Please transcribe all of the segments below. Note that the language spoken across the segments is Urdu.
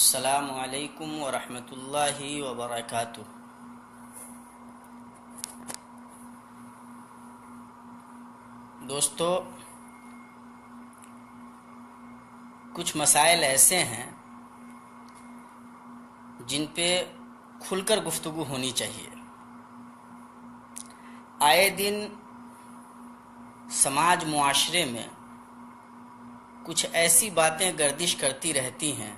السلام علیکم ورحمۃ اللہ وبرکاتہ۔ دوستو، کچھ مسائل ایسے ہیں جن پہ کھل کر گفتگو ہونی چاہیے۔ آئے دن سماج معاشرے میں کچھ ایسی باتیں گردش کرتی رہتی ہیں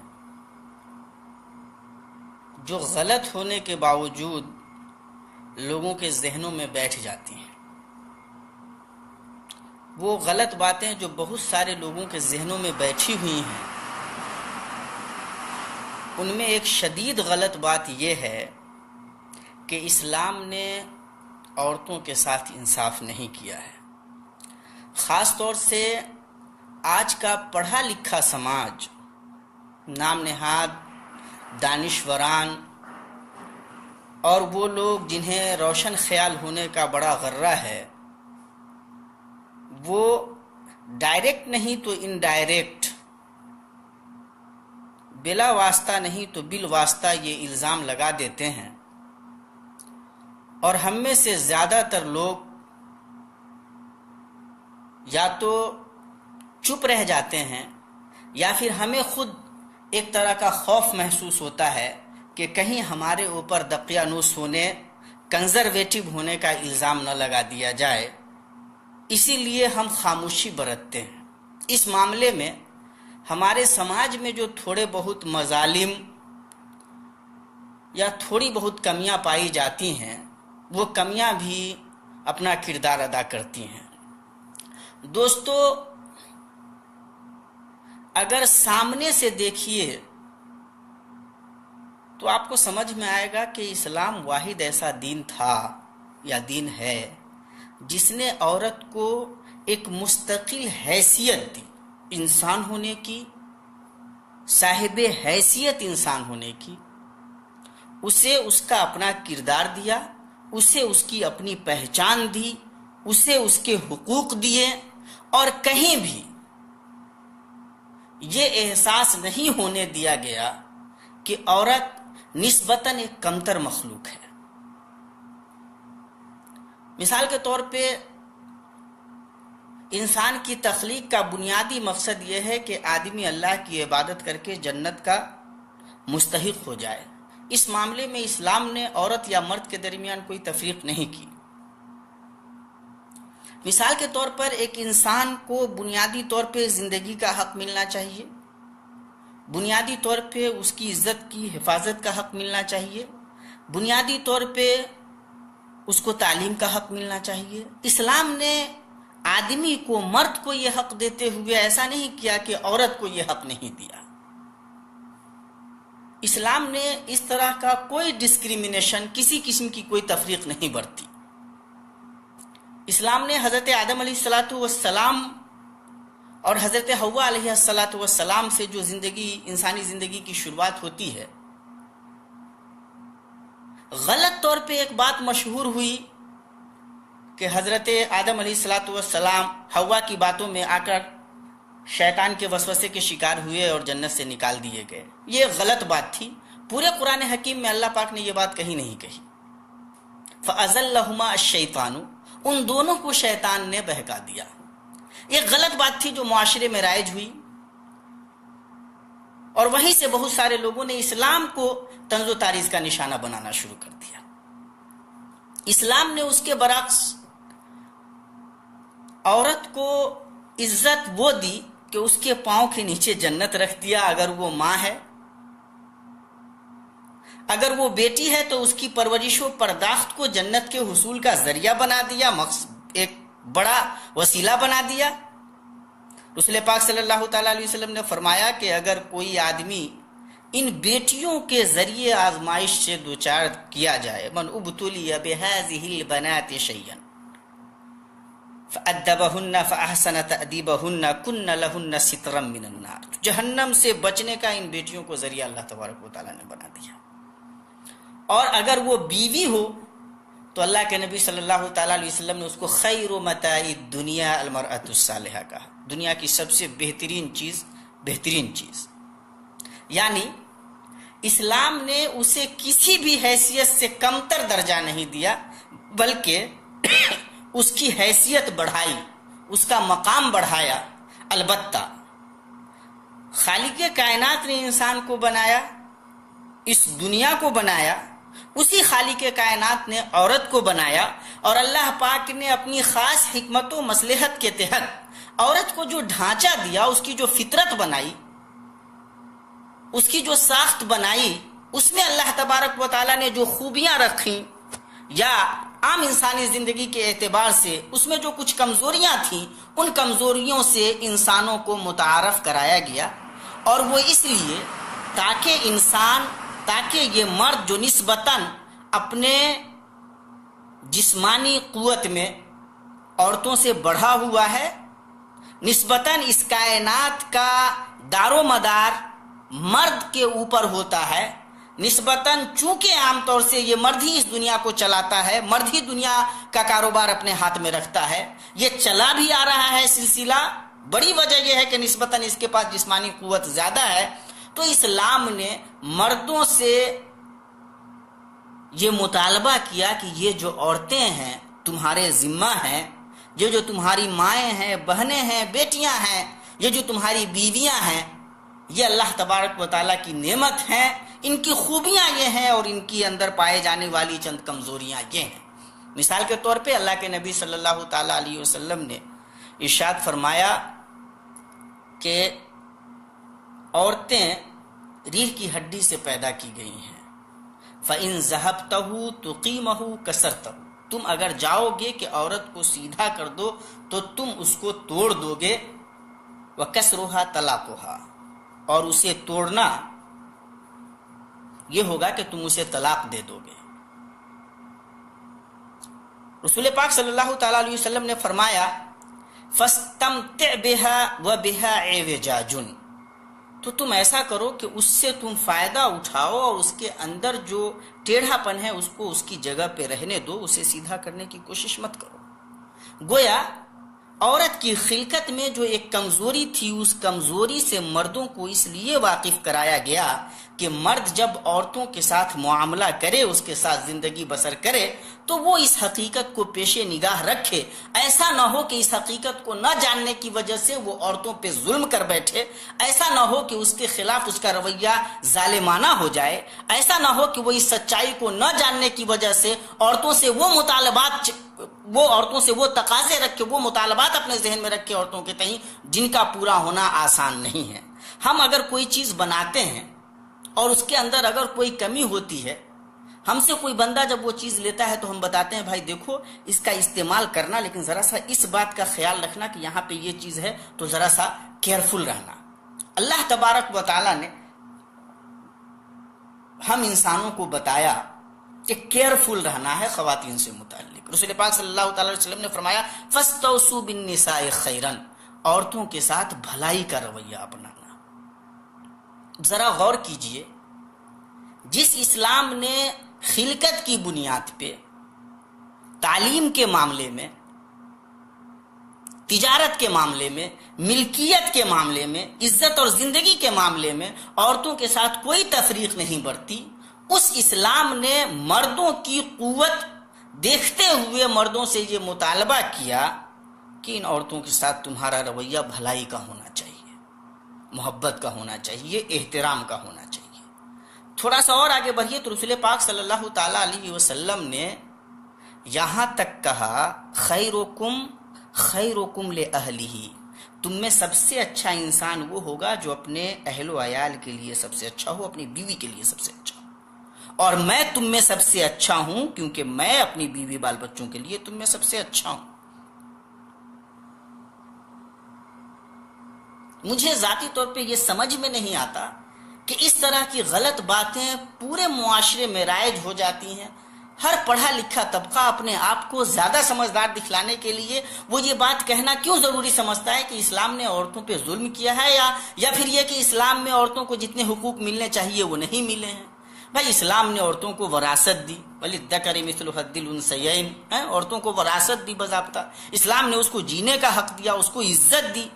جو غلط ہونے کے باوجود لوگوں کے ذہنوں میں بیٹھ جاتی ہیں۔ وہ غلط باتیں جو بہت سارے لوگوں کے ذہنوں میں بیٹھی ہوئی ہیں، ان میں ایک شدید غلط بات یہ ہے کہ اسلام نے عورتوں کے ساتھ انصاف نہیں کیا ہے۔ خاص طور سے آج کا پڑھا لکھا سماج، نام نہاد دانشوران اور وہ لوگ جنہیں روشن خیال ہونے کا بڑا غرہ ہے، وہ ڈائریکٹ نہیں تو انڈائریکٹ، بلا واسطہ نہیں تو بالواسطہ یہ الزام لگا دیتے ہیں، اور ہم میں سے زیادہ تر لوگ یا تو چپ رہ جاتے ہیں یا پھر ہمیں خود ایک طرح کا خوف محسوس ہوتا ہے کہ کہیں ہمارے اوپر دقیانوس ہونے، کنزرویٹو ہونے کا الزام نہ لگا دیا جائے، اسی لیے ہم خاموشی برتتے ہیں۔ اس معاملے میں ہمارے سماج میں جو تھوڑے بہت مظالم یا تھوڑی بہت کمیاں پائی جاتی ہیں، وہ کمیاں بھی اپنا کردار ادا کرتی ہیں۔ دوستو، اگر سامنے سے دیکھیے تو آپ کو سمجھ میں آئے گا کہ اسلام واحد ایسا دین تھا یا دین ہے جس نے عورت کو ایک مستقل حیثیت دی، انسان ہونے کی، صاحب حیثیت انسان ہونے کی۔ اسے اس کا اپنا کردار دیا، اسے اس کی اپنی پہچان دی، اسے اس کے حقوق دیے، اور کہیں بھی یہ احساس نہیں ہونے دیا گیا کہ عورت نسبتاً ایک کمتر مخلوق ہے۔ مثال کے طور پہ انسان کی تخلیق کا بنیادی مقصد یہ ہے کہ آدمی اللہ کی عبادت کر کے جنت کا مستحق ہو جائے۔ اس معاملے میں اسلام نے عورت یا مرد کے درمیان کوئی تفریق نہیں کی۔ مثال کے طور پر ایک انسان کو بنیادی طور پہ زندگی کا حق ملنا چاہیے، بنیادی طور پہ اس کی عزت کی حفاظت کا حق ملنا چاہیے، بنیادی طور پہ اس کو تعلیم کا حق ملنا چاہیے۔ اسلام نے آدمی کو، مرد کو یہ حق دیتے ہوئے ایسا نہیں کیا کہ عورت کو یہ حق نہیں دیا۔ اسلام نے اس طرح کا کوئی ڈسکریمنیشن، کسی قسم کی کوئی تفریق نہیں برتی۔ اسلام نے حضرت آدم علیہ السلام اور حضرت حوا علیہ السلام سے جو انسانی زندگی کی شروعات ہوتی ہے، غلط طور پہ ایک بات مشہور ہوئی کہ حضرت آدم علیہ السلام حوا کی باتوں میں آ کر شیطان کے وسوسے کے شکار ہوئے اور جنت سے نکال دیے گئے۔ یہ غلط بات تھی۔ پورے قرآن حکیم میں اللہ پاک نے یہ بات کہیں نہیں کہی۔ فَأَزَلَّهُمَا الشَّيْطَانُ، ان دونوں کو شیطان نے بہکا دیا۔ یہ غلط بات تھی جو معاشرے میں رائج ہوئی، اور وہیں سے بہت سارے لوگوں نے اسلام کو طنز و تاریخ کا نشانہ بنانا شروع کر دیا۔ اسلام نے اس کے برعکس عورت کو عزت وہ دی کہ اس کے پاؤں کے نیچے جنت رکھ دیا، اگر وہ ماں ہے، اگر وہ بیٹی ہے تو اس کی پرورش و پرداخت کو جنت کے حصول کا ذریعہ بنا دیا، ایک بڑا وسیلہ بنا دیا۔ رسول پاک صلی اللہ تعالیٰ علیہ وسلم نے فرمایا کہ اگر کوئی آدمی ان بیٹیوں کے ذریعے آزمائش سے دوچار کیا جائے، من ابتلی بہذہ البنات شیئا فأدبہن فأحسن تأدیبہن کن لہن سترا من النار، جہنم سے بچنے کا ان بیٹیوں کو ذریعہ اللہ تبارک و تعالیٰ نے بنا دیا۔ اور اگر وہ بیوی ہو تو اللہ کے نبی صلی اللہ تعالیٰ علیہ وسلم نے اس کو خیر متاع الدنیا المرأۃ الصالحہ کہا، دنیا کی سب سے بہترین چیز، یعنی اسلام نے اسے کسی بھی حیثیت سے کمتر درجہ نہیں دیا، بلکہ اس کی حیثیت بڑھائی، اس کا مقام بڑھایا۔ البتہ خالق کائنات نے انسان کو بنایا، اس دنیا کو بنایا، اسی خالق کائنات نے عورت کو بنایا، اور اللہ پاک نے اپنی خاص حکمت و مصلحت کے تحت عورت کو جو ڈھانچہ دیا، اس کی جو فطرت بنائی، اس کی جو ساخت بنائی، اس میں اللہ تبارک و تعالیٰ نے جو خوبیاں رکھیں یا عام انسانی زندگی کے اعتبار سے اس میں جو کچھ کمزوریاں تھیں، ان کمزوریوں سے انسانوں کو متعارف کرایا گیا، اور وہ اس لیے تاکہ یہ مرد جو نسبتاً اپنے جسمانی قوت میں عورتوں سے بڑھا ہوا ہے، نسبتاً اس کائنات کا دار و مدار مرد کے اوپر ہوتا ہے، نسبتاً چونکہ عام طور سے یہ مرد ہی اس دنیا کو چلاتا ہے، مرد ہی دنیا کا کاروبار اپنے ہاتھ میں رکھتا ہے، یہ چلا بھی آ رہا ہے سلسلہ، بڑی وجہ یہ ہے کہ نسبتاً اس کے پاس جسمانی قوت زیادہ ہے، تو اسلام نے مردوں سے یہ مطالبہ کیا کہ یہ جو عورتیں ہیں تمہارے ذمہ ہیں، یہ جو تمہاری مائیں ہیں، بہنیں ہیں، بیٹیاں ہیں، یہ جو تمہاری بیویاں ہیں، یہ اللہ تبارک و تعالیٰ کی نعمت ہیں، ان کی خوبیاں یہ ہیں اور ان کی اندر پائے جانے والی چند کمزوریاں یہ ہیں۔ مثال کے طور پہ اللہ کے نبی صلی اللہ تعالیٰ علیہ وسلم نے ارشاد فرمایا کہ عورتیں ریڑھ کی ہڈی سے پیدا کی گئی ہیں، فَإِن ذَهَبْتَهُ تُقِيمَهُ كَسَرْتَهُ، تم اگر جاؤ گے کہ عورت کو سیدھا کر دو تو تم اس کو توڑ دو گے، وَكَسْرُهَا طَلَاقُهَا، اور اسے توڑنا یہ ہوگا کہ تم اسے طلاق دے دو گے۔ رسول پاک صلی اللہ تعالیٰ علیہ وسلم نے فرمایا فَاسْتَمْتِعْ بِهَا وَبِهَا عِوَجَاجٌ، تو تم ایسا کرو کہ اس سے تم فائدہ اٹھاؤ اور اس کے اندر جو ٹیڑھا پن ہے اس کو اس کی جگہ پہ رہنے دو، اسے سیدھا کرنے کی کوشش مت کرو۔ گویا عورت کی خلقت میں جو ایک کمزوری تھی، اس کمزوری سے مردوں کو اس لیے واقف کرایا گیا کہ مرد جب عورتوں کے ساتھ معاملہ کرے، اس کے ساتھ زندگی بسر کرے، تو وہ اس حقیقت کو پیش نگاہ رکھے، ایسا نہ ہو کہ اس حقیقت کو نہ جاننے کی وجہ سے وہ عورتوں پہ ظلم کر بیٹھے، ایسا نہ ہو کہ اس کے خلاف اس کا رویہ ظالمانہ ہو جائے، ایسا نہ ہو کہ وہ اس سچائی کو نہ جاننے کی وجہ سے عورتوں سے وہ تقاضے رکھے، وہ مطالبات اپنے ذہن میں رکھے عورتوں کے تئیں جن کا پورا ہونا آسان نہیں ہے۔ ہم اگر کوئی چیز بناتے ہیں اور اس کے اندر اگر کوئی کمی ہوتی ہے، ہم سے کوئی بندہ جب وہ چیز لیتا ہے تو ہم بتاتے ہیں بھائی دیکھو اس کا استعمال کرنا، لیکن ذرا سا اس بات کا خیال رکھنا کہ یہاں پہ یہ چیز ہے تو ذرا سا کیئرفل رہنا۔ اللہ تبارک و تعالیٰ نے ہم انسانوں کو بتایا کہ کیئرفل رہنا ہے خواتین سے متعلق۔ رسول پاک صلی اللہ تعالی علیہ وسلم نے فرمایا فَاسْتَوْصُوا بِالنِّسَاءِ خَيْرًا، عورتوں کے ساتھ بھلائی کا رویہ اپنانا۔ ذرا غور کیجئے، جس اسلام نے خلقت کی بنیاد پہ تعلیم کے معاملے میں، تجارت کے معاملے میں، ملکیت کے معاملے میں، عزت اور زندگی کے معاملے میں عورتوں کے ساتھ کوئی تفریق نہیں برتی، اس اسلام نے مردوں کی قوت دیکھتے ہوئے مردوں سے یہ مطالبہ کیا کہ ان عورتوں کے ساتھ تمہارا رویہ بھلائی کا ہونا چاہیے، محبت کا ہونا چاہیے، احترام کا ہونا چاہیے۔ تھوڑا سا اور آگے بڑھیے تو رسول پاک صلی اللہ تعالیٰ علیہ وسلم نے یہاں تک کہا خیرکم خیرکم لأہلہ، تم میں سب سے اچھا انسان وہ ہوگا جو اپنے اہل و عیال کے لیے سب سے اچھا ہو، اپنی بیوی کے لیے سب سے اچھا ہو، اور میں تم میں سب سے اچھا ہوں کیونکہ میں اپنی بیوی بال بچوں کے لیے تم میں سب سے اچھا ہوں۔ مجھے ذاتی طور پہ یہ سمجھ میں نہیں آتا کہ اس طرح کی غلط باتیں پورے معاشرے میں رائج ہو جاتی ہیں۔ ہر پڑھا لکھا طبقہ اپنے آپ کو زیادہ سمجھدار دکھلانے کے لیے وہ یہ بات کہنا کیوں ضروری سمجھتا ہے کہ اسلام نے عورتوں پہ ظلم کیا ہے، یا پھر یہ کہ اسلام میں عورتوں کو جتنے حقوق ملنے چاہیے وہ نہیں ملے ہیں۔ بھائی اسلام نے عورتوں کو وراثت دی، وَلِلذَّكَرِ مِثْلُ حَظِّ الْأُنثَيَيْنِ، عورتوں کو وراثت دی، باضابطہ اسلام نے اس کو جینے کا حق دیا، اس کو عزت دی۔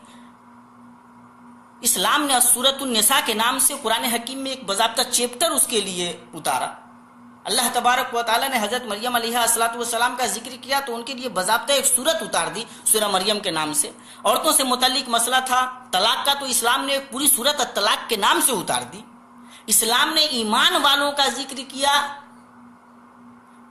اسلام نے سورۃ النساء کے نام سے قرآن حکیم میں ایک باضابطہ چیپٹر اس کے لیے اتارا. اللہ تبارک و تعالیٰ نے حضرت مریم علیہ السلام کا ذکر کیا تو ان کے لیے باضابطہ ایک سورت اتار دی سورہ مریم کے نام سے. عورتوں سے متعلق مسئلہ تھا طلاق کا تو اسلام نے ایک پوری سورت الطلاق کے نام سے اتار دی. اسلام نے ایمان والوں کا ذکر کیا،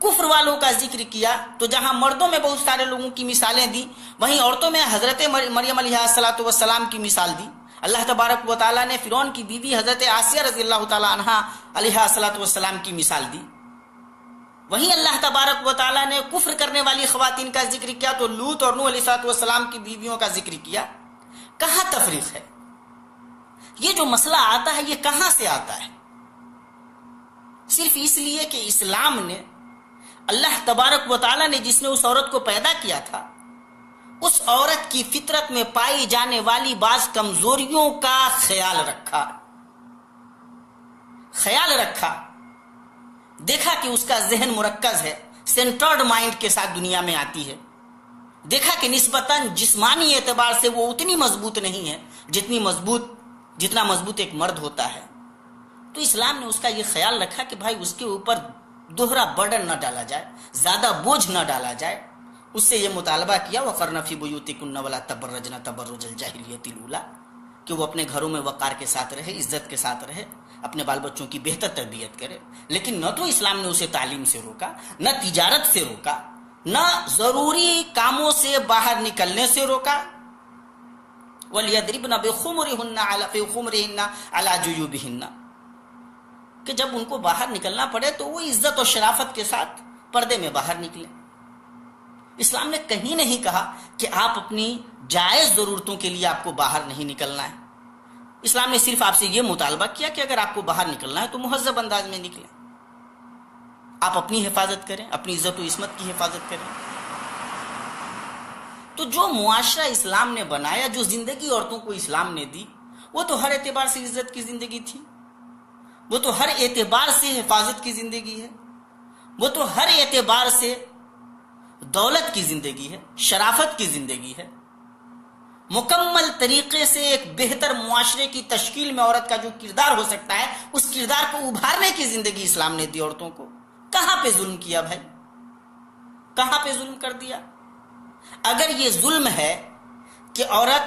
کفر والوں کا ذکر کیا. تو جہاں مردوں میں بہت سارے لوگوں کی مثالیں دی، وہیں عورتوں میں حضرت مریم علیہ السلام کی مثال دی. اللہ تبارک و تعالیٰ نے فرعون کی بیوی حضرت آسیہ رضی اللہ تعالیٰ عنہا علیہ السلام کی مثال دی. وہیں اللہ تبارک و تعالیٰ نے کفر کرنے والی خواتین کا ذکر کیا تو لوط اور نوح علیہ السلام کی بیویوں کا ذکر کیا. کہاں تفریق ہے؟ یہ جو مسئلہ آتا ہے یہ کہاں سے آتا ہے؟ صرف اس لیے کہ اسلام نے، اللہ تبارک و تعالیٰ نے جس نے اس عورت کو پیدا کیا تھا، اس عورت کی فطرت میں پائی جانے والی بعض کمزوریوں کا خیال رکھا، دیکھا کہ اس کا ذہن مرکز ہے، سینٹرڈ مائنڈ کے ساتھ دنیا میں آتی ہے. دیکھا کہ نسبتاً جسمانی اعتبار سے وہ اتنی مضبوط نہیں ہے جتنا مضبوط ایک مرد ہوتا ہے. تو اسلام نے اس کا یہ خیال رکھا کہ بھائی اس کے اوپر دوہرا برڈن نہ ڈالا جائے، زیادہ بوجھ نہ ڈالا جائے. اس سے یہ مطالبہ کیا وَقَرْنَ فِي بُيُوتِكُنَّ وَلَا تَبَرَّجْنَ تَبَرُّجَ الْجَاهِلِيَّةِ الْأُولَىٰ، کہ وہ اپنے گھروں میں وقار کے ساتھ رہے، عزت کے ساتھ رہے، اپنے بال بچوں کی بہتر تربیت کرے. لیکن نہ تو اسلام نے اسے تعلیم سے روکا، نہ تجارت سے روکا، نہ ضروری کاموں سے باہر نکلنے سے روکا. وَلْيَضْرِبْنَ بِخُمُرِهِنَّ عَلَىٰ جُيُوبِهِنَّ، کہ جب ان کو باہر نکلنا پڑے تو وہ عزت اور شرافت کے ساتھ پردے میں باہر نکلیں. اسلام نے کہیں نہیں کہا کہ آپ اپنی جائز ضرورتوں کے لیے آپ کو باہر نہیں نکلنا ہے. اسلام نے صرف آپ سے یہ مطالبہ کیا کہ اگر آپ کو باہر نکلنا ہے تو مہذب انداز میں نکلیں، آپ اپنی حفاظت کریں، اپنی عزت و عصمت کی حفاظت کریں. تو جو معاشرہ اسلام نے بنایا، جو زندگی عورتوں کو اسلام نے دی، وہ تو ہر اعتبار سے عزت کی زندگی تھی، وہ تو ہر اعتبار سے حفاظت کی زندگی ہے، وہ تو ہر اعتبار سے دولت کی زندگی ہے، شرافت کی زندگی ہے. مکمل طریقے سے ایک بہتر معاشرے کی تشکیل میں عورت کا جو کردار ہو سکتا ہے، اس کردار کو ابھارنے کی زندگی اسلام نے دی عورتوں کو. کہاں پہ ظلم کیا بھائی؟ کہاں پہ ظلم کر دیا؟ اگر یہ ظلم ہے کہ عورت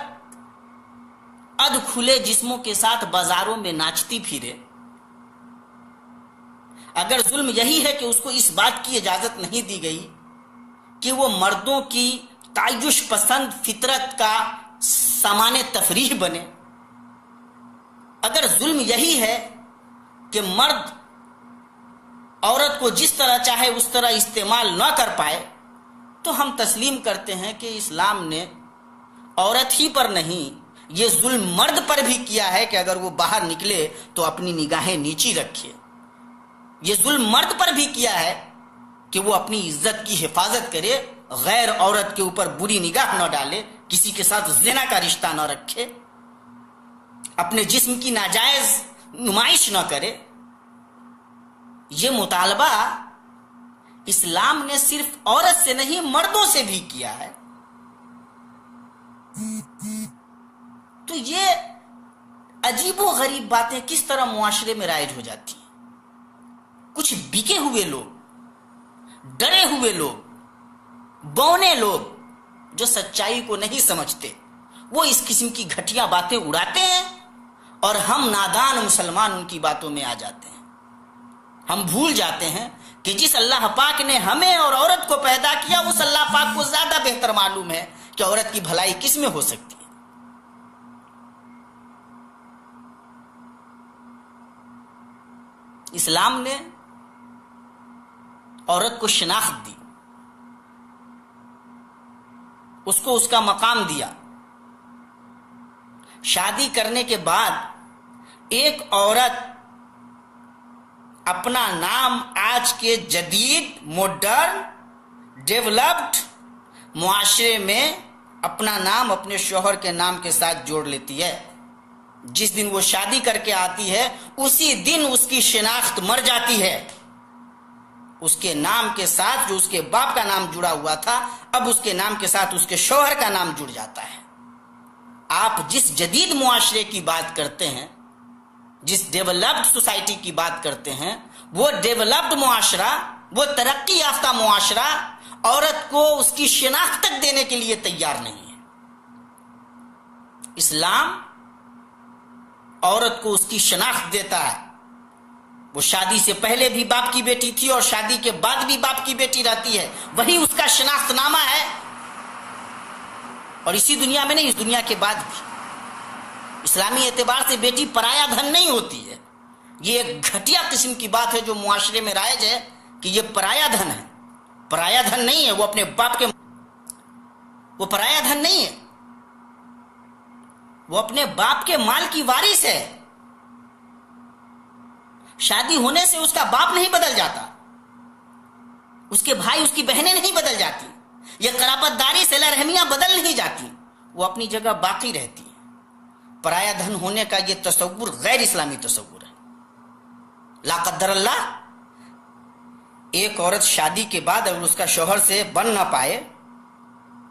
ادھ کھلے جسموں کے ساتھ بازاروں میں ناچتی پھرے، اگر ظلم یہی ہے کہ اس کو اس بات کی اجازت نہیں دی گئی کہ وہ مردوں کی تعیش پسند فطرت کا سامان تفریح بنے، اگر ظلم یہی ہے کہ مرد عورت کو جس طرح چاہے اس طرح استعمال نہ کر پائے، تو ہم تسلیم کرتے ہیں کہ اسلام نے عورت ہی پر نہیں، یہ ظلم مرد پر بھی کیا ہے کہ اگر وہ باہر نکلے تو اپنی نگاہیں نیچی رکھے. یہ ظلم مرد پر بھی کیا ہے کہ وہ اپنی عزت کی حفاظت کرے، غیر عورت کے اوپر بری نگاہ نہ ڈالے، کسی کے ساتھ زنا کا رشتہ نہ رکھے، اپنے جسم کی ناجائز نمائش نہ کرے. یہ مطالبہ اسلام نے صرف عورت سے نہیں مردوں سے بھی کیا ہے. تو یہ عجیب و غریب باتیں کس طرح معاشرے میں رائج ہو جاتی ہیں. کچھ بکے ہوئے لوگ، ڈرے ہوئے لوگ، بونے لوگ جو سچائی کو نہیں سمجھتے، وہ اس قسم کی گھٹیا باتیں اڑاتے ہیں اور ہم نادان مسلمان ان کی باتوں میں آ جاتے ہیں. ہم بھول جاتے ہیں کہ جس اللہ پاک نے ہمیں اور عورت کو پیدا کیا، اس اللہ پاک کو زیادہ بہتر معلوم ہے کہ عورت کی بھلائی کس میں ہو سکتی ہے. اسلام نے عورت کو شناخت دی، اس کو اس کا مقام دیا. شادی کرنے کے بعد ایک عورت اپنا نام آج کے جدید ماڈرن ڈیولپڈ معاشرے میں اپنا نام اپنے شوہر کے نام کے ساتھ جوڑ لیتی ہے. جس دن وہ شادی کر کے آتی ہے اسی دن اس کی شناخت مر جاتی ہے. اس کے نام کے ساتھ جو اس کے باپ کا نام جڑا ہوا تھا، اب اس کے نام کے ساتھ اس کے شوہر کا نام جڑ جاتا ہے. آپ جس جدید معاشرے کی بات کرتے ہیں، جس ڈیولپڈ سوسائٹی کی بات کرتے ہیں، وہ ڈیولپڈ معاشرہ، وہ ترقی یافتہ معاشرہ عورت کو اس کی شناخت تک دینے کے لیے تیار نہیں ہے۔ اسلام عورت کو اس کی شناخت دیتا ہے۔ وہ شادی سے پہلے بھی باپ کی بیٹی تھی اور شادی کے بعد بھی باپ کی بیٹی رہتی ہے، وہی اس کا شناخت نامہ ہے۔ اور اسی دنیا میں نہیں، اس دنیا کے بعد بھی اسلامی اعتبار سے بیٹی پرایا دھن نہیں ہوتی ہے۔ یہ ایک گھٹیا قسم کی بات ہے جو معاشرے میں رائج ہے کہ یہ پرایا دھن ہے۔ پرایا دھن نہیں ہے، وہ اپنے باپ کے، وہ پرایا دھن نہیں ہے، وہ اپنے باپ کے مال کی وارث ہے۔ شادی ہونے سے اس کا باپ نہیں بدل جاتا، اس کے بھائی، اس کی بہنیں نہیں بدل جاتی، یہ قرابت داری صلہ رحمیاں بدل نہیں جاتی، وہ اپنی جگہ باقی رہتی ہیں۔ پرایا دھن ہونے کا یہ تصور غیر اسلامی تصور ہے۔ لا قدر اللہ ایک عورت شادی کے بعد اگر اس کا شوہر سے بن نہ پائے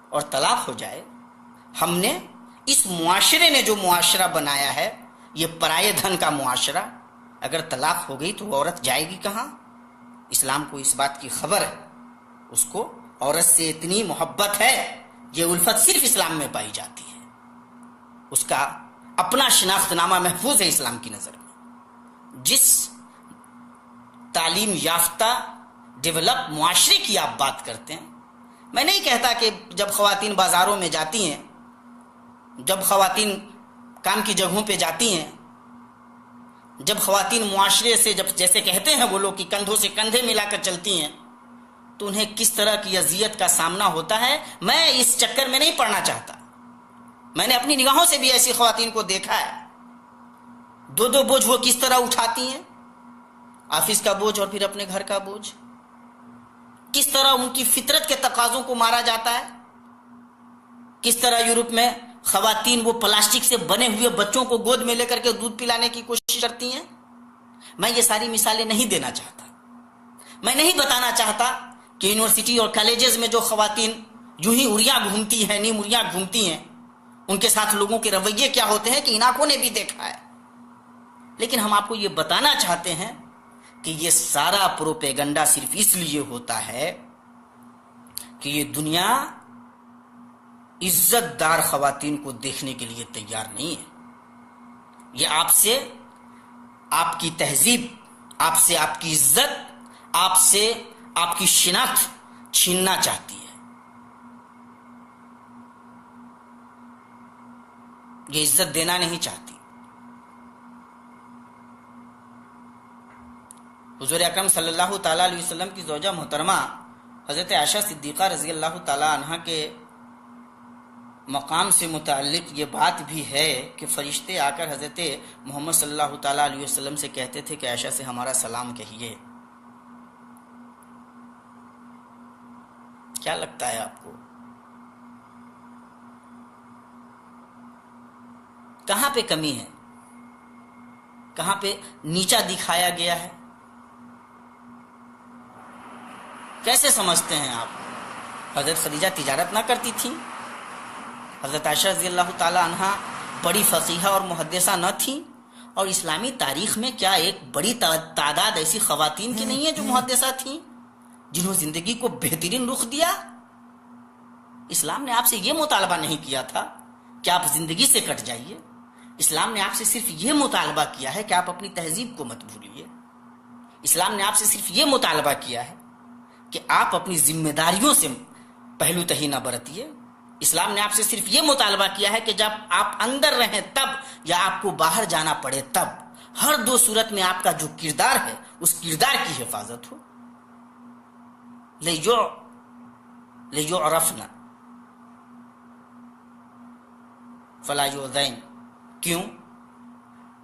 اور طلاق ہو جائے، ہم نے اس معاشرے نے جو معاشرہ بنایا ہے، یہ پرائے دھن کا معاشرہ، اگر طلاق ہو گئی تو وہ عورت جائے گی کہاں؟ اسلام کو اس بات کی خبر ہے، اس کو عورت سے اتنی محبت ہے، یہ الفت صرف اسلام میں پائی جاتی ہے۔ اس کا اپنا شناخت نامہ محفوظ ہے اسلام کی نظر میں۔ جس تعلیم یافتہ ڈیولپ معاشرے کی آپ بات کرتے ہیں، میں نہیں کہتا کہ جب خواتین بازاروں میں جاتی ہیں، جب خواتین کام کی جگہوں پہ جاتی ہیں، جب خواتین معاشرے سے جب جیسے کہتے ہیں وہ لوگ کہ کندھوں سے کندھے ملا کر چلتی ہیں، تو انہیں کس طرح کی اذیت کا سامنا ہوتا ہے، میں اس چکر میں نہیں پڑنا چاہتا۔ میں نے اپنی نگاہوں سے بھی ایسی خواتین کو دیکھا ہے، دو دو بوجھ وہ کس طرح اٹھاتی ہیں، آفس کا بوجھ اور پھر اپنے گھر کا بوجھ، کس طرح ان کی فطرت کے تقاضوں کو مارا جاتا ہے، کس طرح یورپ میں خواتین وہ پلاسٹک سے بنے ہوئے بچوں کو گود میں لے کر کے دودھ پلانے کی کوشش کرتی ہیں۔ میں یہ ساری مثالیں نہیں دینا چاہتا، میں نہیں بتانا چاہتا کہ یونیورسٹی اور کالجز میں جو خواتین یوں ہی اریاں گھومتی ہیں، نیم اریاں گھومتی ہیں، ان کے ساتھ لوگوں کے رویے کیا ہوتے ہیں کہ ان آنکھوں نے بھی دیکھا ہے۔ لیکن ہم آپ کو یہ بتانا چاہتے ہیں کہ یہ سارا پروپیگنڈا صرف اس لیے ہوتا ہے کہ یہ دنیا عزت دار خواتین کو دیکھنے کے لیے تیار نہیں ہے۔ یہ آپ سے آپ کی تہذیب، آپ سے آپ کی عزت، آپ سے آپ کی شناخت چھیننا چاہتی ہے۔ یہ عزت دینا نہیں چاہتی۔ حضور اکرم صلی اللہ تعالیٰ علیہ وسلم کی زوجہ محترمہ حضرت عائشہ صدیقہ رضی اللہ تعالیٰ عنہ کے مقام سے متعلق یہ بات بھی ہے کہ فرشتے آ کر حضرت محمد صلی اللہ تعالیٰ علیہ وسلم سے کہتے تھے کہ عائشہ سے ہمارا سلام کہیے۔ کیا لگتا ہے آپ کو؟ کہاں پہ کمی ہے؟ کہاں پہ نیچا دکھایا گیا ہے؟ کیسے سمجھتے ہیں آپ؟ حضرت خدیجہ تجارت نہ کرتی تھیں؟ حضرت عائشہ رضی اللہ تعالی عنہ بڑی فقیہہ اور محدثہ نہ تھیں؟ اور اسلامی تاریخ میں کیا ایک بڑی تعداد ایسی خواتین کی نہیں ہے جو محدثہ تھیں، جنہوں زندگی کو بہترین رخ دیا؟ اسلام نے آپ سے یہ مطالبہ نہیں کیا تھا کہ آپ زندگی سے کٹ جائیے، اسلام نے آپ سے صرف یہ مطالبہ کیا ہے کہ آپ اپنی تہذیب کو مت بھولیے۔ اسلام نے آپ سے صرف یہ مطالبہ کیا ہے کہ آپ اپنی ذمہ داریوں سے پہلو تہی نہ برتیے۔ اسلام نے آپ سے صرف یہ مطالبہ کیا ہے کہ جب آپ اندر رہیں تب یا آپ کو باہر جانا پڑے تب، ہر دو صورت میں آپ کا جو کردار ہے اس کردار کی حفاظت ہو۔ لِيُعْرَفْنَ فَلَا يُؤْذَيْنَ۔ کیوں؟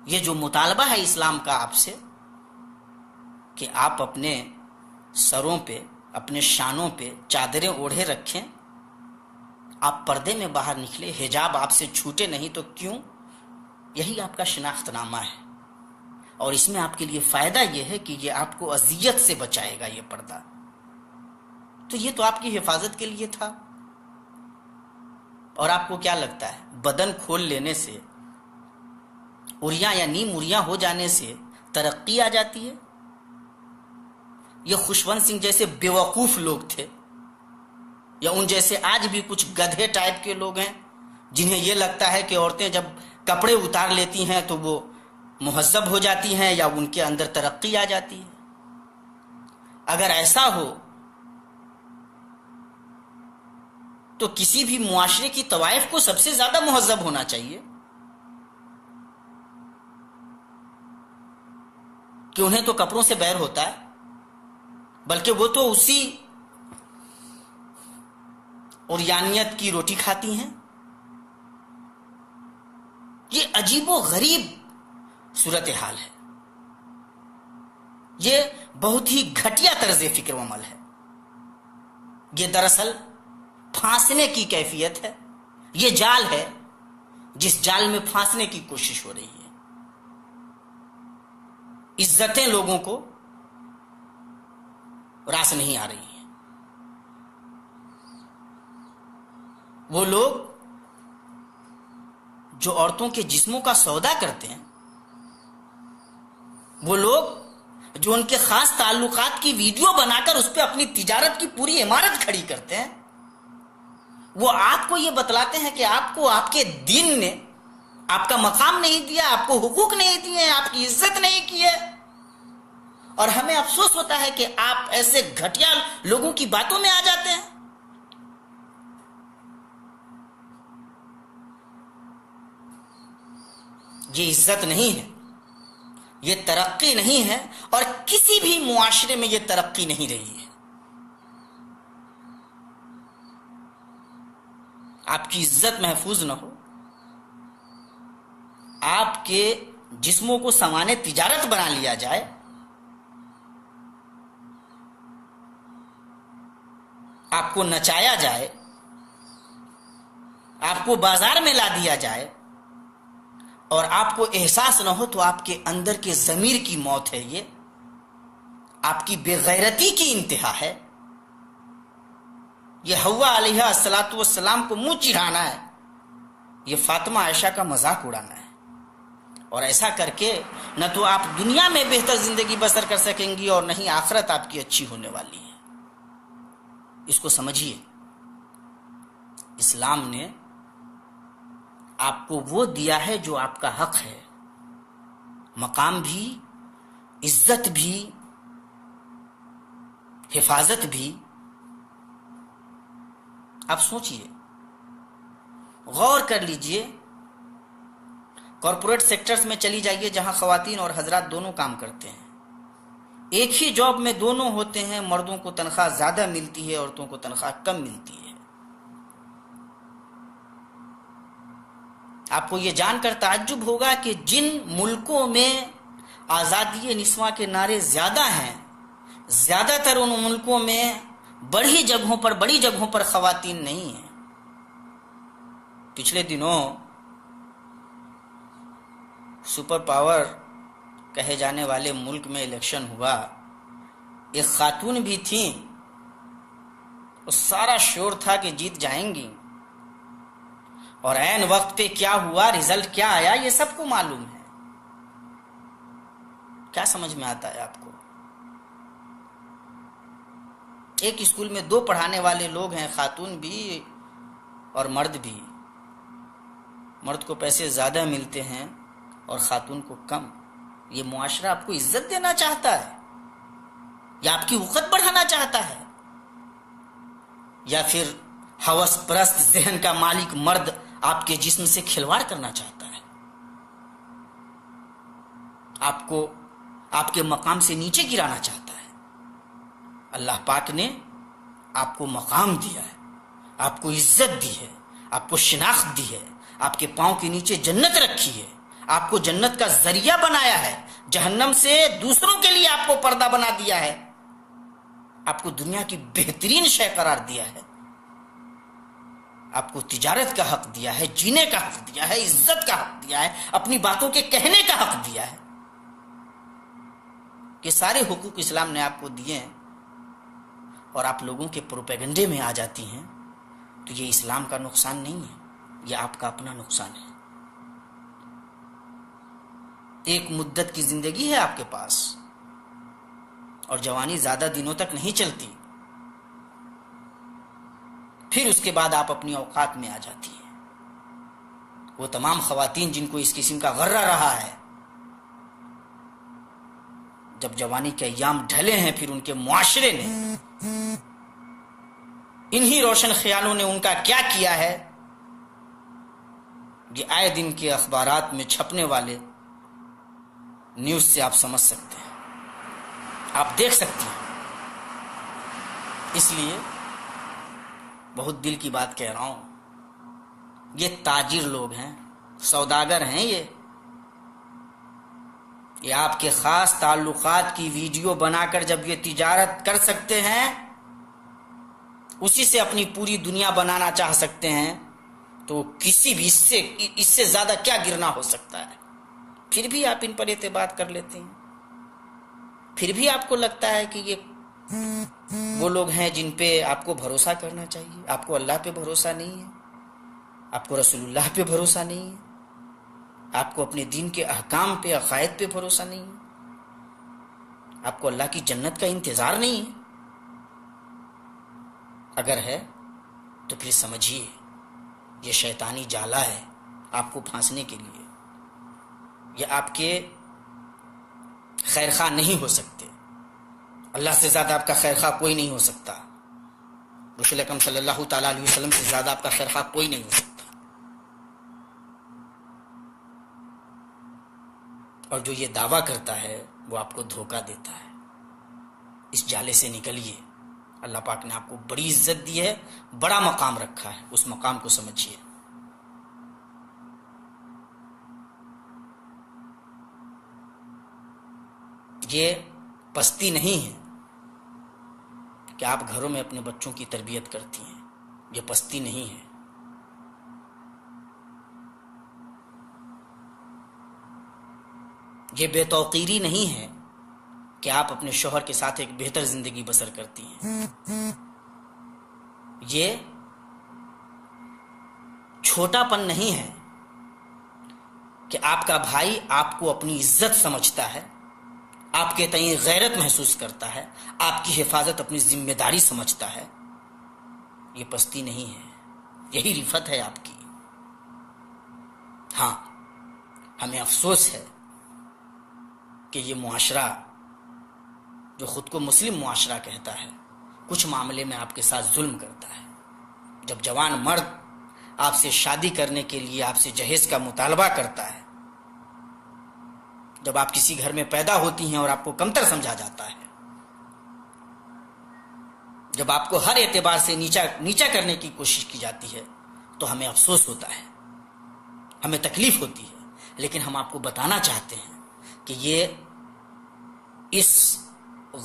یہ جو مطالبہ ہے اسلام کا آپ سے کہ آپ اپنے سروں پہ، اپنے شانوں پہ چادریں اوڑھے رکھیں، آپ پردے میں باہر نکلے، حجاب آپ سے چھوٹے نہیں، تو کیوں؟ یہی آپ کا شناخت نامہ ہے، اور اس میں آپ کے لیے فائدہ یہ ہے کہ یہ آپ کو اذیت سے بچائے گا۔ یہ پردہ تو یہ تو آپ کی حفاظت کے لیے تھا۔ اور آپ کو کیا لگتا ہے بدن کھول لینے سے، اریاں یا نیم اریاں ہو جانے سے ترقی آ جاتی ہے؟ یہ خوشونت سنگھ جیسے بیوقوف لوگ تھے، یا ان جیسے آج بھی کچھ گدھے ٹائپ کے لوگ ہیں جنہیں یہ لگتا ہے کہ عورتیں جب کپڑے اتار لیتی ہیں تو وہ مہذب ہو جاتی ہیں یا ان کے اندر ترقی آ جاتی ہے؟ اگر ایسا ہو تو کسی بھی معاشرے کی طوائف کو سب سے زیادہ مہذب ہونا چاہیے کہ انہیں تو کپڑوں سے بیر ہوتا ہے، بلکہ وہ تو اسی عریانیت کی روٹی کھاتی ہیں۔ یہ عجیب و غریب صورتحال ہے، یہ بہت ہی گھٹیا طرز فکر و عمل ہے۔ یہ دراصل پھانسنے کی کیفیت ہے، یہ جال ہے جس جال میں پھانسنے کی کوشش ہو رہی ہے۔ عزتیں لوگوں کو راس نہیں آ رہی ہیں۔ وہ لوگ جو عورتوں کے جسموں کا سودا کرتے ہیں، وہ لوگ جو ان کے خاص تعلقات کی ویڈیو بنا کر اس پہ اپنی تجارت کی پوری عمارت کھڑی کرتے ہیں، وہ آپ کو یہ بتلاتے ہیں کہ آپ کو آپ کے دین نے آپ کا مقام نہیں دیا، آپ کو حقوق نہیں دیے، آپ کی عزت نہیں کی ہے، اور ہمیں افسوس ہوتا ہے کہ آپ ایسے گھٹیا لوگوں کی باتوں میں آ جاتے ہیں۔ یہ عزت نہیں ہے، یہ ترقی نہیں ہے، اور کسی بھی معاشرے میں یہ ترقی نہیں رہی ہے۔ آپ کی عزت محفوظ نہ ہو، آپ کے جسموں کو سامان تجارت بنا لیا جائے، آپ کو نچایا جائے، آپ کو بازار میں لا دیا جائے، اور آپ کو احساس نہ ہو، تو آپ کے اندر کے ضمیر کی موت ہے، یہ آپ کی بے غیرتی کی انتہا ہے۔ یہ حوا علیہ السلام کو منہ چڑھانا ہے، یہ فاطمہ عائشہ کا مذاق اڑانا ہے، اور ایسا کر کے نہ تو آپ دنیا میں بہتر زندگی بسر کر سکیں گی اور نہ ہی آخرت آپ کی اچھی ہونے والی ہے۔ اس کو سمجھیے، اسلام نے آپ کو وہ دیا ہے جو آپ کا حق ہے، مقام بھی، عزت بھی، حفاظت بھی۔ آپ سوچئے، غور کر لیجئے، کارپوریٹ سیکٹرز میں چلی جائیے جہاں خواتین اور حضرات دونوں کام کرتے ہیں، ایک ہی جاب میں دونوں ہوتے ہیں، مردوں کو تنخواہ زیادہ ملتی ہے، عورتوں کو تنخواہ کم ملتی ہے۔ آپ کو یہ جان کر تعجب ہوگا کہ جن ملکوں میں آزادی نسواں کے نعرے زیادہ ہیں، زیادہ تر ان ملکوں میں بڑی جگہوں پر خواتین نہیں ہیں۔ پچھلے دنوں سپر پاور کہے جانے والے ملک میں الیکشن ہوا، ایک خاتون بھی تھیں، اور سارا شور تھا کہ جیت جائیں گی، اور عین وقت پہ کیا ہوا، رزلٹ کیا آیا، یہ سب کو معلوم ہے۔ کیا سمجھ میں آتا ہے آپ کو؟ ایک اسکول میں 2 پڑھانے والے لوگ ہیں، خاتون بھی اور مرد بھی، مرد کو پیسے زیادہ ملتے ہیں اور خاتون کو کم۔ یہ معاشرہ آپ کو عزت دینا چاہتا ہے، یا آپ کی وقت بڑھانا چاہتا ہے، یا پھر ہوس پرست ذہن کا مالک مرد آپ کے جسم سے کھلواڑ کرنا چاہتا ہے، آپ کو آپ کے مقام سے نیچے گرانا چاہتا ہے؟ اللہ پاک نے آپ کو مقام دیا ہے، آپ کو عزت دی ہے، آپ کو شناخت دی ہے، آپ کے پاؤں کے نیچے جنت رکھی ہے، آپ کو جنت کا ذریعہ بنایا ہے، جہنم سے دوسروں کے لیے آپ کو پردہ بنا دیا ہے، آپ کو دنیا کی بہترین شے قرار دیا ہے، آپ کو تجارت کا حق دیا ہے، جینے کا حق دیا ہے، عزت کا حق دیا ہے، اپنی باتوں کے کہنے کا حق دیا ہے۔ یہ سارے حقوق اسلام نے آپ کو دیے ہیں، اور آپ لوگوں کے پروپیگنڈے میں آ جاتی ہیں، تو یہ اسلام کا نقصان نہیں ہے، یہ آپ کا اپنا نقصان ہے۔ ایک مدت کی زندگی ہے آپ کے پاس، اور جوانی زیادہ دنوں تک نہیں چلتی، پھر اس کے بعد آپ اپنی اوقات میں آ جاتی ہیں۔ وہ تمام خواتین جن کو اس قسم کا غرہ رہا ہے، جب جوانی کے ایام ڈھلے ہیں، پھر ان کے معاشرے نے، انہی روشن خیالوں نے ان کا کیا کیا ہے، یہ آئے دن کے اخبارات میں چھپنے والے نیوز سے آپ سمجھ سکتے ہیں، آپ دیکھ سکتے ہیں۔ اس لیے بہت دل کی بات کہہ رہا ہوں، یہ تاجر لوگ ہیں، سوداگر ہیں، یہ آپ کے خاص تعلقات کی ویڈیو بنا کر جب یہ تجارت کر سکتے ہیں، اسی سے اپنی پوری دنیا بنانا چاہ سکتے ہیں، تو کسی بھی اس سے زیادہ کیا گرنا ہو سکتا ہے؟ پھر بھی آپ ان پر اعتماد کر لیتے ہیں، پھر بھی آپ کو لگتا ہے کہ یہ وہ لوگ ہیں جن پہ آپ کو بھروسہ کرنا چاہیے۔ آپ کو اللہ پہ بھروسہ نہیں ہے، آپ کو رسول اللہ پہ بھروسہ نہیں ہے، آپ کو اپنے دین کے احکام پہ، عقائد پہ بھروسہ نہیں ہے، آپ کو اللہ کی جنت کا انتظار نہیں ہے۔ اگر ہے تو پھر سمجھیے یہ شیطانی جالا ہے آپ کو پھانسنے کے لیے۔ یہ آپ کے خیر خواہ نہیں ہو سکتے، اللہ سے زیادہ آپ کا خیر خواہ کوئی نہیں ہو سکتا، رسول اکرم صلی اللہ تعالیٰ علیہ وسلم سے زیادہ آپ کا خیر خواہ کوئی نہیں ہو سکتا۔ اور جو یہ دعویٰ کرتا ہے وہ آپ کو دھوکہ دیتا ہے۔ اس جالے سے نکلیے، اللہ پاک نے آپ کو بڑی عزت دی ہے، بڑا مقام رکھا ہے، اس مقام کو سمجھیے۔ یہ پستی نہیں ہے کہ آپ گھروں میں اپنے بچوں کی تربیت کرتی ہیں، یہ پستی نہیں ہے۔ یہ بے توقیری نہیں ہے کہ آپ اپنے شوہر کے ساتھ ایک بہتر زندگی بسر کرتی ہیں۔ یہ چھوٹا پن نہیں ہے کہ آپ کا بھائی آپ کو اپنی عزت سمجھتا ہے، آپ کے تئیں غیرت محسوس کرتا ہے، آپ کی حفاظت اپنی ذمہ داری سمجھتا ہے۔ یہ پستی نہیں ہے، یہی رفت ہے آپ کی۔ ہاں، ہمیں افسوس ہے کہ یہ معاشرہ جو خود کو مسلم معاشرہ کہتا ہے، کچھ معاملے میں آپ کے ساتھ ظلم کرتا ہے۔ جب جوان مرد آپ سے شادی کرنے کے لیے آپ سے جہیز کا مطالبہ کرتا ہے، جب آپ کسی گھر میں پیدا ہوتی ہیں اور آپ کو کمتر سمجھا جاتا ہے، جب آپ کو ہر اعتبار سے نیچا کرنے کی کوشش کی جاتی ہے، تو ہمیں افسوس ہوتا ہے، ہمیں تکلیف ہوتی ہے، لیکن ہم آپ کو بتانا چاہتے ہیں کہ یہ اس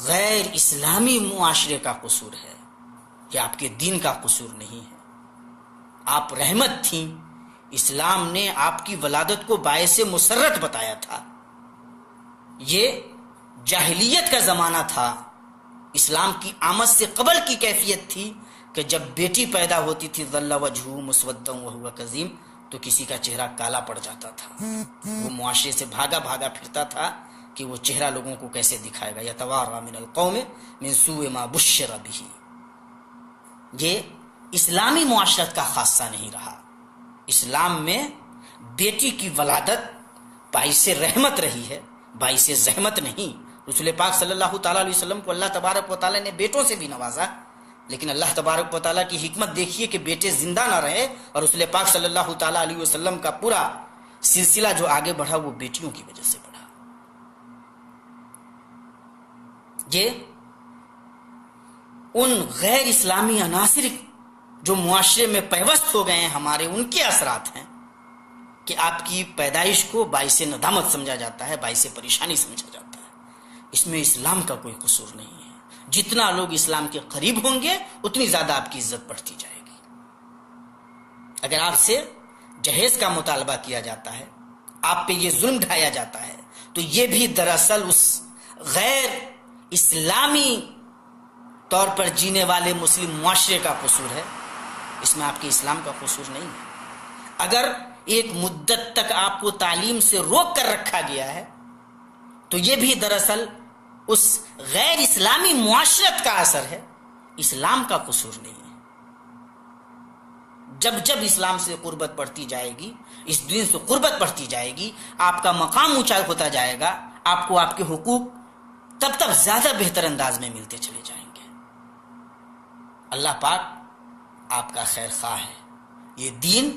غیر اسلامی معاشرے کا قصور ہے، یہ آپ کے دین کا قصور نہیں ہے۔ آپ رحمت تھیں، اسلام نے آپ کی ولادت کو باعث مسرت بتایا تھا۔ یہ جاہلیت کا زمانہ تھا، اسلام کی آمد سے قبل کی کیفیت تھی کہ جب بیٹی پیدا ہوتی تھی ظل وجہہ مسودا وہو کظیم، تو کسی کا چہرہ کالا پڑ جاتا تھا، وہ معاشرے سے بھاگا پھرتا تھا کہ وہ چہرہ لوگوں کو کیسے دکھائے گا۔ یتوارا من القوم من سوء ما بشر به۔ یہ اسلامی معاشرت کا خاصہ نہیں رہا۔ اسلام میں بیٹی کی ولادت باعث رحمت رہی ہے، باعث زحمت نہیں۔ رسول پاک صلی اللہ تعالیٰ علیہ وسلم کو اللہ تبارک و تعالیٰ نے بیٹوں سے بھی نوازا، لیکن اللہ تبارک و تعالیٰ کی حکمت دیکھیے کہ بیٹے زندہ نہ رہے، اور رسول پاک صلی اللہ تعالیٰ علیہ وسلم کا پورا سلسلہ جو آگے بڑھا وہ بیٹیوں کی وجہ سے بڑھا۔ یہ ان غیر اسلامی عناصر جو معاشرے میں پیوست ہو گئے ہیں ہمارے، ان کے اثرات ہیں کہ آپ کی پیدائش کو باعث ندامت سمجھا جاتا ہے، باعث پریشانی سمجھا جاتا ہے۔ اس میں اسلام کا کوئی قصور نہیں ہے۔ جتنا لوگ اسلام کے قریب ہوں گے اتنی زیادہ آپ کی عزت بڑھتی جائے گی۔ اگر آپ سے جہیز کا مطالبہ کیا جاتا ہے، آپ پہ یہ ظلم ڈھایا جاتا ہے، تو یہ بھی دراصل اس غیر اسلامی طور پر جینے والے مسلم معاشرے کا قصور ہے، اس میں آپ کے اسلام کا قصور نہیں ہے۔ اگر ایک مدت تک آپ کو تعلیم سے روک کر رکھا گیا ہے تو یہ بھی دراصل اس غیر اسلامی معاشرت کا اثر ہے، اسلام کا قصور نہیں ہے۔ جب جب اسلام سے قربت بڑھتی جائے گی، اس دین سے قربت بڑھتی جائے گی، آپ کا مقام اونچا ہوتا جائے گا، آپ کو آپ کے حقوق تب تک زیادہ بہتر انداز میں ملتے چلے جائیں گے۔ اللہ پاک آپ کا خیر خواہ ہے، یہ دین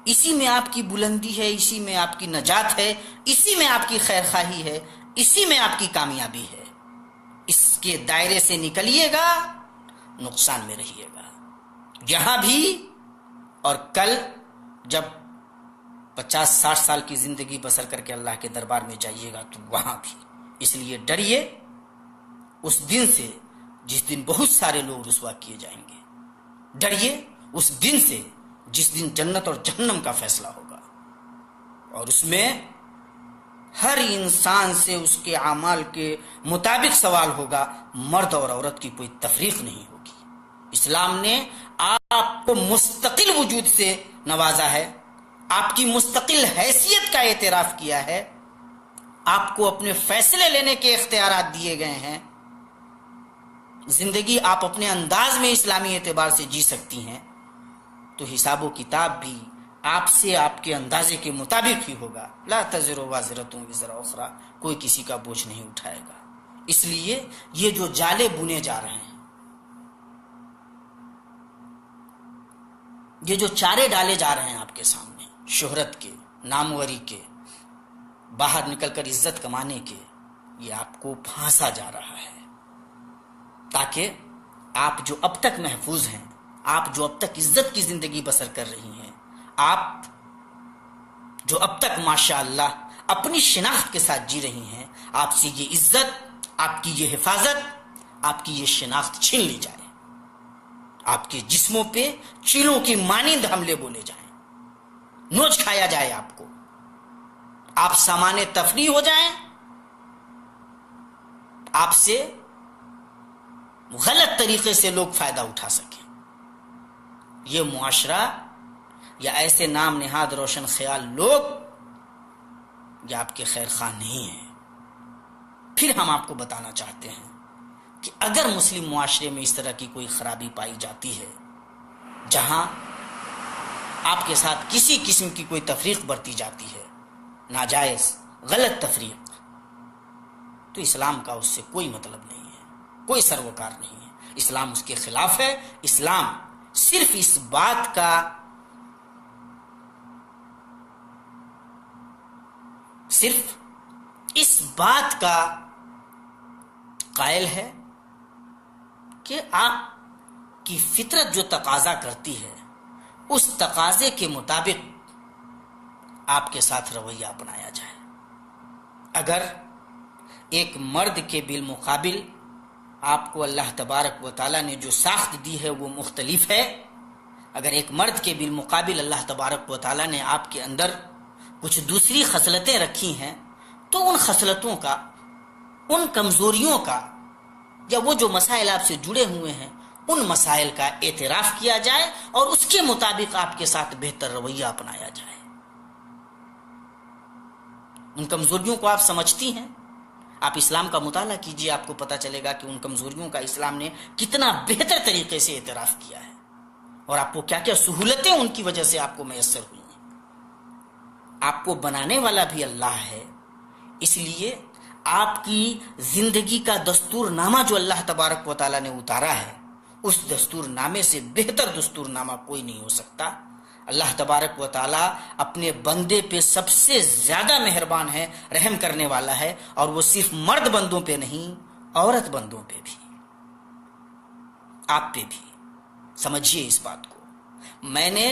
اسی میں آپ کی بلندی ہے، اسی میں آپ کی نجات ہے، اسی میں آپ کی خیر خواہی ہے، اسی میں آپ کی کامیابی ہے۔ اس کے دائرے سے نکلیے گا، نقصان میں رہیے گا، یہاں بھی اور کل جب 50-60 سال کی زندگی بسر کر کے اللہ کے دربار میں جائیے گا تو وہاں بھی۔ اس لیے ڈریے اس دن سے جس دن بہت سارے لوگ رسوا کیے جائیں گے، ڈریے اس دن سے جس دن جنت اور جہنم کا فیصلہ ہوگا، اور اس میں ہر انسان سے اس کے اعمال کے مطابق سوال ہوگا، مرد اور عورت کی کوئی تفریق نہیں ہوگی۔ اسلام نے آپ کو مستقل وجود سے نوازا ہے، آپ کی مستقل حیثیت کا اعتراف کیا ہے، آپ کو اپنے فیصلے لینے کے اختیارات دیے گئے ہیں، زندگی آپ اپنے انداز میں اسلامی اعتبار سے جی سکتی ہیں، تو حساب و کتاب بھی آپ سے آپ کے اندازے کے مطابق ہی ہوگا۔ لا تزر وازرۃ وزر اخری، کوئی کسی کا بوجھ نہیں اٹھائے گا۔ اس لیے یہ جو جالے بنے جا رہے ہیں، یہ جو چارے ڈالے جا رہے ہیں آپ کے سامنے، شہرت کے، ناموری کے، باہر نکل کر عزت کمانے کے، یہ آپ کو پھانسا جا رہا ہے، تاکہ آپ جو اب تک محفوظ ہیں، آپ جو اب تک عزت کی زندگی بسر کر رہی ہیں، آپ جو اب تک ماشاءاللہ اپنی شناخت کے ساتھ جی رہی ہیں، آپ سے یہ عزت، آپ کی یہ حفاظت، آپ کی یہ شناخت چھین لی جائے، آپ کے جسموں پہ چیلوں کی مانند حملے بولے جائیں، نوچ کھایا جائے آپ کو، آپ سامان تفریح ہو جائیں، آپ سے غلط طریقے سے لوگ فائدہ اٹھا سکیں۔ یہ معاشرہ یا ایسے نام نہاد روشن خیال لوگ یہ آپ کے خیر خواہ نہیں ہیں۔ پھر ہم آپ کو بتانا چاہتے ہیں کہ اگر مسلم معاشرے میں اس طرح کی کوئی خرابی پائی جاتی ہے جہاں آپ کے ساتھ کسی قسم کی کوئی تفریق برتی جاتی ہے، ناجائز غلط تفریق، تو اسلام کا اس سے کوئی مطلب نہیں ہے، کوئی سروکار نہیں ہے، اسلام اس کے خلاف ہے۔ اسلام صرف اس بات کا قائل ہے کہ آپ کی فطرت جو تقاضا کرتی ہے اس تقاضے کے مطابق آپ کے ساتھ رویہ اپنایا جائے۔ اگر ایک مرد کے بالمقابل آپ کو اللہ تبارک و تعالیٰ نے جو ساخت دی ہے وہ مختلف ہے، اگر ایک مرد کے بالمقابل اللہ تبارک و تعالیٰ نے آپ کے اندر کچھ دوسری خصلتیں رکھی ہیں، تو ان خصلتوں کا، ان کمزوریوں کا، یا وہ جو مسائل آپ سے جڑے ہوئے ہیں ان مسائل کا اعتراف کیا جائے اور اس کے مطابق آپ کے ساتھ بہتر رویہ اپنایا جائے۔ ان کمزوریوں کو آپ سمجھتی ہیں، آپ اسلام کا مطالعہ کیجئے، آپ کو پتہ چلے گا کہ ان کمزوریوں کا اسلام نے کتنا بہتر طریقے سے اعتراف کیا ہے اور آپ کو کیا کیا سہولتیں ان کی وجہ سے آپ کو میسر ہوئی ہیں۔ آپ کو بنانے والا بھی اللہ ہے، اس لیے آپ کی زندگی کا دستور نامہ جو اللہ تبارک و تعالیٰ نے اتارا ہے، اس دستور نامے سے بہتر دستور نامہ کوئی نہیں ہو سکتا۔ اللہ تبارک و تعالیٰ اپنے بندے پہ سب سے زیادہ مہربان ہے، رحم کرنے والا ہے، اور وہ صرف مرد بندوں پہ نہیں، عورت بندوں پہ بھی، آپ پہ بھی۔ سمجھیے اس بات کو، میں نے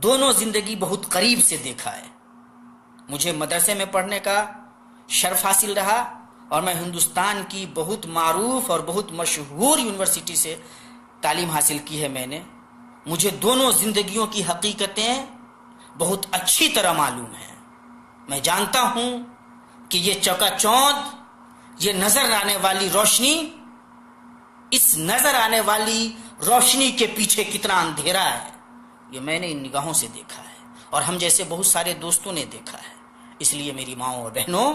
دونوں زندگی بہت قریب سے دیکھا ہے۔ مجھے مدرسے میں پڑھنے کا شرف حاصل رہا اور میں ہندوستان کی بہت معروف اور بہت مشہور یونیورسٹی سے تعلیم حاصل کی ہے میں نے۔ مجھے دونوں زندگیوں کی حقیقتیں بہت اچھی طرح معلوم ہیں۔ میں جانتا ہوں کہ یہ چکا چوند، یہ نظر آنے والی روشنی، اس نظر آنے والی روشنی کے پیچھے کتنا اندھیرا ہے، یہ میں نے ان نگاہوں سے دیکھا ہے۔ اور ہم جیسے بہت سارے دوستوں نے دیکھا ہے۔ اس لیے میری ماؤں اور بہنوں،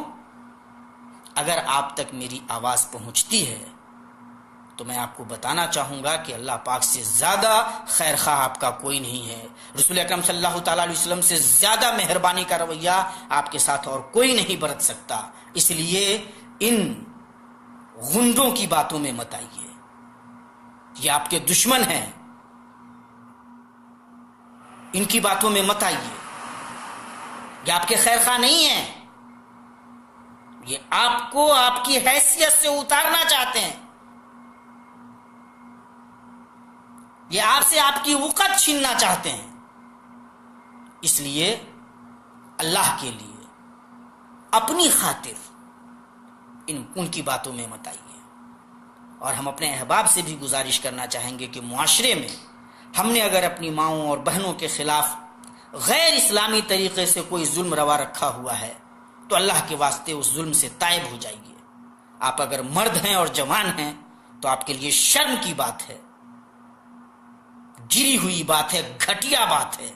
اگر آپ تک میری آواز پہنچتی ہے تو میں آپ کو بتانا چاہوں گا کہ اللہ پاک سے زیادہ خیر خواہ آپ کا کوئی نہیں ہے، رسول اکرم صلی اللہ تعالیٰ علیہ وسلم سے زیادہ مہربانی کا رویہ آپ کے ساتھ اور کوئی نہیں برت سکتا۔ اس لیے ان غندوں کی باتوں میں مت آئیے، یہ آپ کے دشمن ہیں، ان کی باتوں میں مت آئیے، یہ آپ کے خیر خواہ نہیں ہیں، یہ آپ کو آپ کی حیثیت سے اتارنا چاہتے ہیں، یہ آپ سے آپ کی وقت چھیننا چاہتے ہیں۔ اس لیے اللہ کے لیے اپنی خاطر ان کی باتوں میں مت آئیے۔ اور ہم اپنے احباب سے بھی گزارش کرنا چاہیں گے کہ معاشرے میں ہم نے اگر اپنی ماؤں اور بہنوں کے خلاف غیر اسلامی طریقے سے کوئی ظلم روا رکھا ہوا ہے تو اللہ کے واسطے اس ظلم سے تائب ہو جائیے۔ آپ اگر مرد ہیں اور جوان ہیں تو آپ کے لیے شرم کی بات ہے، گری ہوئی بات ہے، گھٹیا بات ہے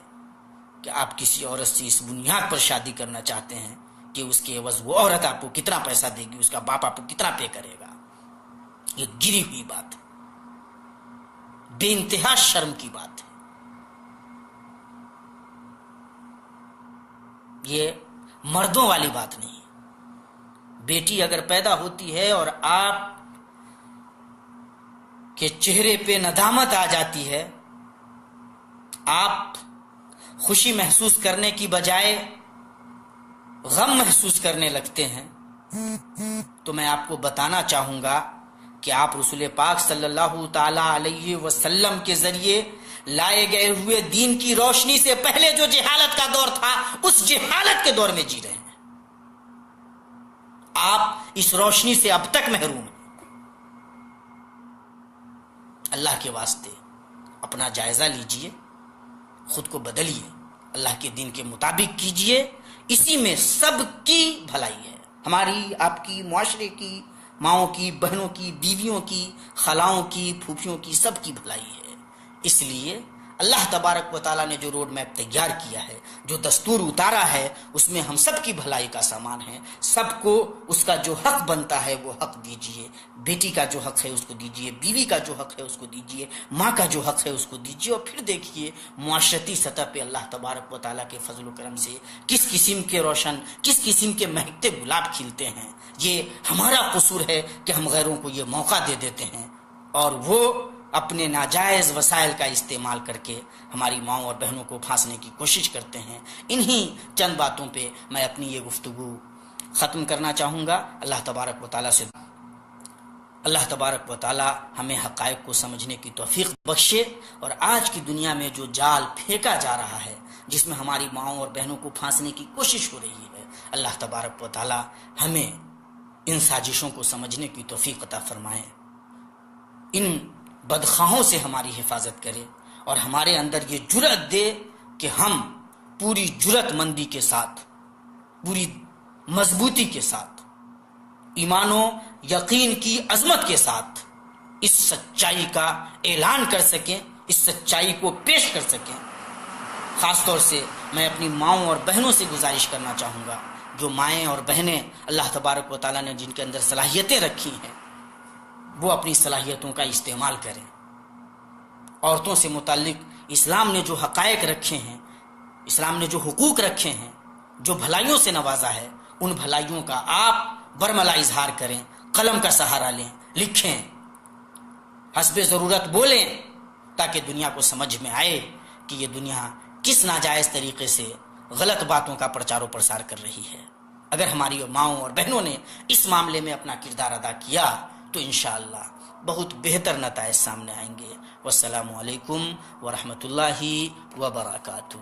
کہ آپ کسی عورت سے اس بنیاد پر شادی کرنا چاہتے ہیں کہ اس کے عوض وہ عورت آپ کو کتنا پیسہ دے گی، اس کا باپ آپ کو کتنا پے کرے گا۔ یہ گری ہوئی بات ہے، بے انتہا شرم کی بات ہے۔ یہ مردوں والی بات نہیں۔ بیٹی اگر پیدا ہوتی ہے اور آپ کے چہرے پہ ندامت آ جاتی ہے، آپ خوشی محسوس کرنے کی بجائے غم محسوس کرنے لگتے ہیں، تو میں آپ کو بتانا چاہوں گا کہ آپ رسول پاک صلی اللہ تعالی علیہ وسلم کے ذریعے لائے گئے ہوئے دین کی روشنی سے پہلے جو جہالت کا دور تھا اس جہالت کے دور میں جی رہے ہیں۔ آپ اس روشنی سے اب تک محروم ہیں۔ اللہ کے واسطے اپنا جائزہ لیجئے، خود کو بدلیے، اللہ کے دین کے مطابق کیجئے، اسی میں سب کی بھلائی ہے، ہماری، آپ کی، معاشرے کی، ماؤں کی، بہنوں کی، بیویوں کی، خلاؤں کی، پھوپھیوں کی، سب کی بھلائی ہے۔ اس لیے اللہ تبارک و تعالیٰ نے جو روڈ میپ تیار کیا ہے، جو دستور اتارا ہے، اس میں ہم سب کی بھلائی کا سامان ہے۔ سب کو اس کا جو حق بنتا ہے وہ حق دیجئے، بیٹی کا جو حق ہے اس کو دیجئے، بیوی کا جو حق ہے اس کو دیجئے، ماں کا جو حق ہے اس کو دیجئے، اور پھر دیکھیے معاشرتی سطح پہ اللہ تبارک و تعالیٰ کے فضل و کرم سے کس قسم کے روشن، کس قسم کے مہکتے گلاب کھلتے ہیں۔ یہ ہمارا قصور ہے کہ ہم غیروں کو یہ موقع دے دیتے ہیں اور وہ اپنے ناجائز وسائل کا استعمال کر کے ہماری ماؤں اور بہنوں کو پھانسنے کی کوشش کرتے ہیں۔ انہی چند باتوں پہ میں اپنی یہ گفتگو ختم کرنا چاہوں گا۔ اللہ تبارک و تعالی ہمیں حقائق کو سمجھنے کی توفیق بخشے، اور آج کی دنیا میں جو جال پھینکا جا رہا ہے جس میں ہماری ماؤں اور بہنوں کو پھانسنے کی کوشش ہو رہی ہے، اللہ تبارک و تعالی ہمیں ان سازشوں کو سمجھنے کی توفیق عطا فرمائے، ان بدخواہوں سے ہماری حفاظت کرے، اور ہمارے اندر یہ جرأت دے کہ ہم پوری جرأت مندی کے ساتھ، پوری مضبوطی کے ساتھ، ایمان و یقین کی عظمت کے ساتھ اس سچائی کا اعلان کر سکیں، اس سچائی کو پیش کر سکیں۔ خاص طور سے میں اپنی ماؤں اور بہنوں سے گزارش کرنا چاہوں گا، جو مائیں اور بہنیں اللہ تبارک و تعالیٰ نے جن کے اندر صلاحیتیں رکھی ہیں، وہ اپنی صلاحیتوں کا استعمال کریں۔ عورتوں سے متعلق اسلام نے جو حقائق رکھے ہیں، اسلام نے جو حقوق رکھے ہیں، جو بھلائیوں سے نوازا ہے، ان بھلائیوں کا آپ برملا اظہار کریں، قلم کا سہارا لیں، لکھیں، حسب ضرورت بولیں، تاکہ دنیا کو سمجھ میں آئے کہ یہ دنیا کس ناجائز طریقے سے غلط باتوں کا پرچار و پرسار کر رہی ہے۔ اگر ہماری ماؤں اور بہنوں نے اس معاملے میں اپنا کردار ادا کیا تو انشاءاللہ بہت بہتر نتائج سامنے آئیں گے۔ والسلام علیکم ورحمۃ اللہ وبرکاتہ۔